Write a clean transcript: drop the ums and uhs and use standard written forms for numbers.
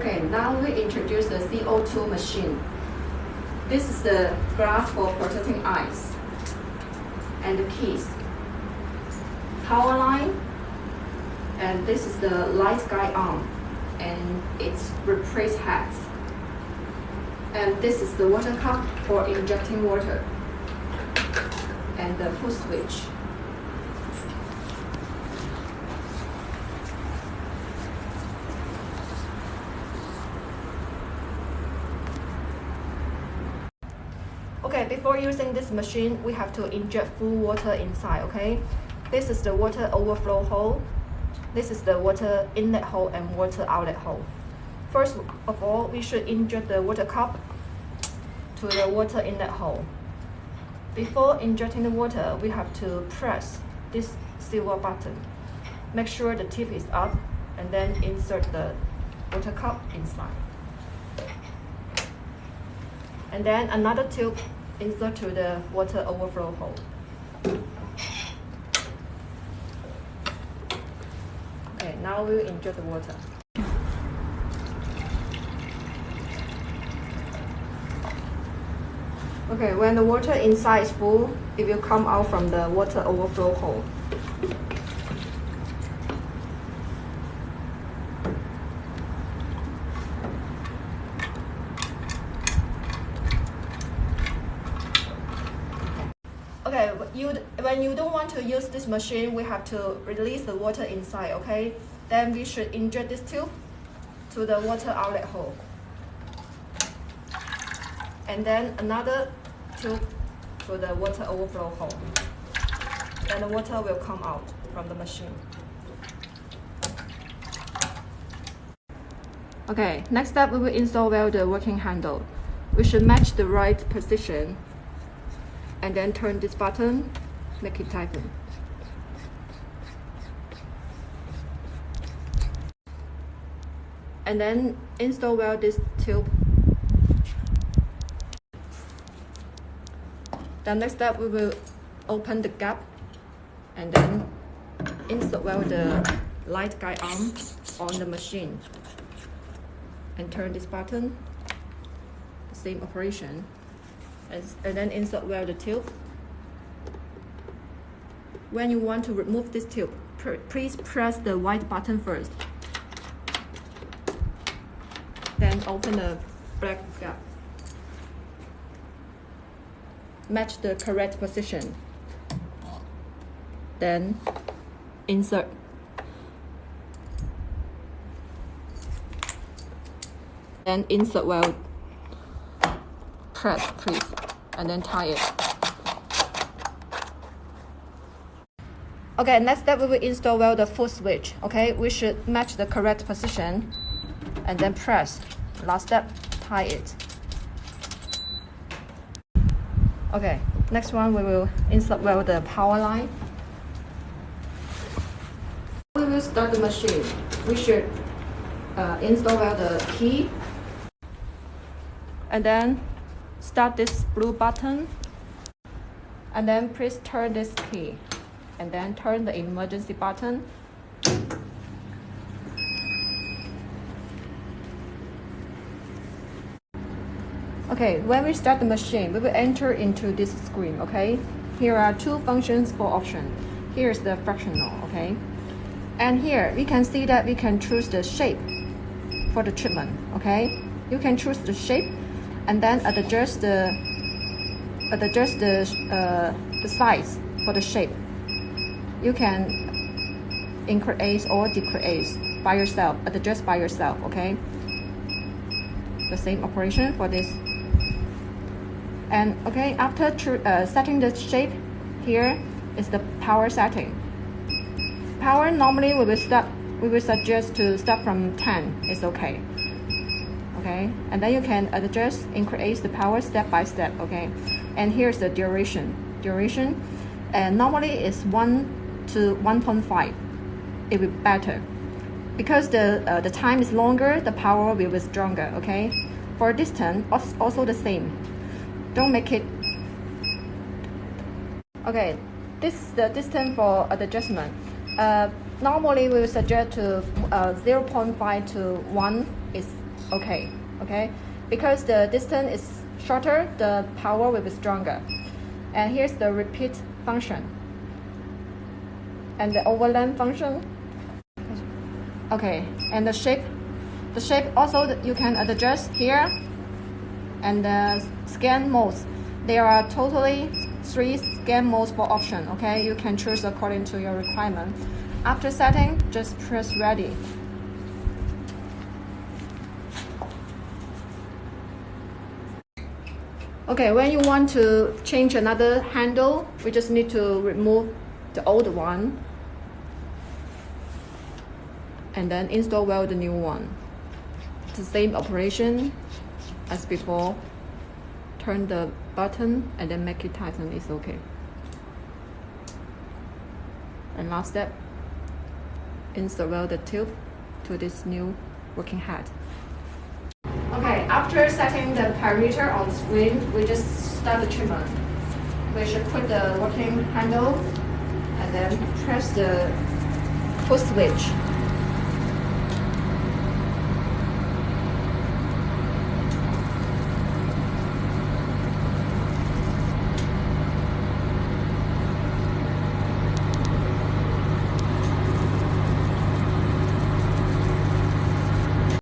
Okay, now we introduce the CO2 machine. This is the glass for protecting eyes, and the keys, power line, and this is the light guide arm, and its replace heads. And this is the water cup for injecting water, and the full switch. Okay, before using this machine, we have to inject full water inside, okay? This is the water overflow hole. This is the water inlet hole and water outlet hole. First of all, we should inject the water cup to the water inlet hole. Before injecting the water, we have to press this silver button. Make sure the tip is up, and then insert the water cup inside. And then another tube insert to the water overflow hole. Okay, now we'll inject the water. Okay, when the water inside is full, it will come out from the water overflow hole. Okay, when you don't want to use this machine, we have to release the water inside, okay? Then we should inject this tube to the water outlet hole. And then another tube to the water overflow hole. Then the water will come out from the machine. Okay, next step we will install the working handle. We should match the right position and then turn this button, make it tighten. And then install this tube. The next step, we will open the gap and then insert the light guide arm on the machine and turn this button, the same operation. And then insert the tube. When you want to remove this tube, please press the white button first. Then open the black gap. Match the correct position. Then insert. Then insert press, please, and then tie it. Okay, next step we will install the full switch. Okay, we should match the correct position and then press. Last step, tie it. Okay, next one we will insert the power line. We will start the machine. We should install the key, and then start this blue button, and then please turn this key, and then turn the emergency button. Okay, when we start the machine, we will enter into this screen, okay? Here are two functions for option. Here is the fractional, okay? And here, we can see that we can choose the shape for the treatment, okay? You can choose the shape and then adjust the size for the shape. You can increase or decrease by yourself, adjust by yourself, okay? The same operation for this. And okay, after setting the shape, here is the power setting. Power normally we will suggest to start from 10. It's okay. Okay, and then you can adjust, increase the power step by step. Okay, and here's the duration. And normally it's 1 to 1.5. It will be better because the time is longer. The power will be stronger. Okay, for distance also the same. Don't make it. Okay, this is the distance for adjustment. Normally we will suggest to 0.5 to 1 is okay, okay? Because the distance is shorter, the power will be stronger. And here's the repeat function. And the overlap function. Okay, and the shape also you can adjust here. And the scan modes, there are totally 3 scan modes for option, okay? You can choose according to your requirement. After setting, just press ready. Okay, when you want to change another handle, we just need to remove the old one and then install well the new one. It's the same operation as before. Turn the button and then make it tighten, it's okay. And last step, insert well the tube to this new working head. Okay, after setting the parameter on the screen, we just start the treatment. We should put the working handle and then press the push switch.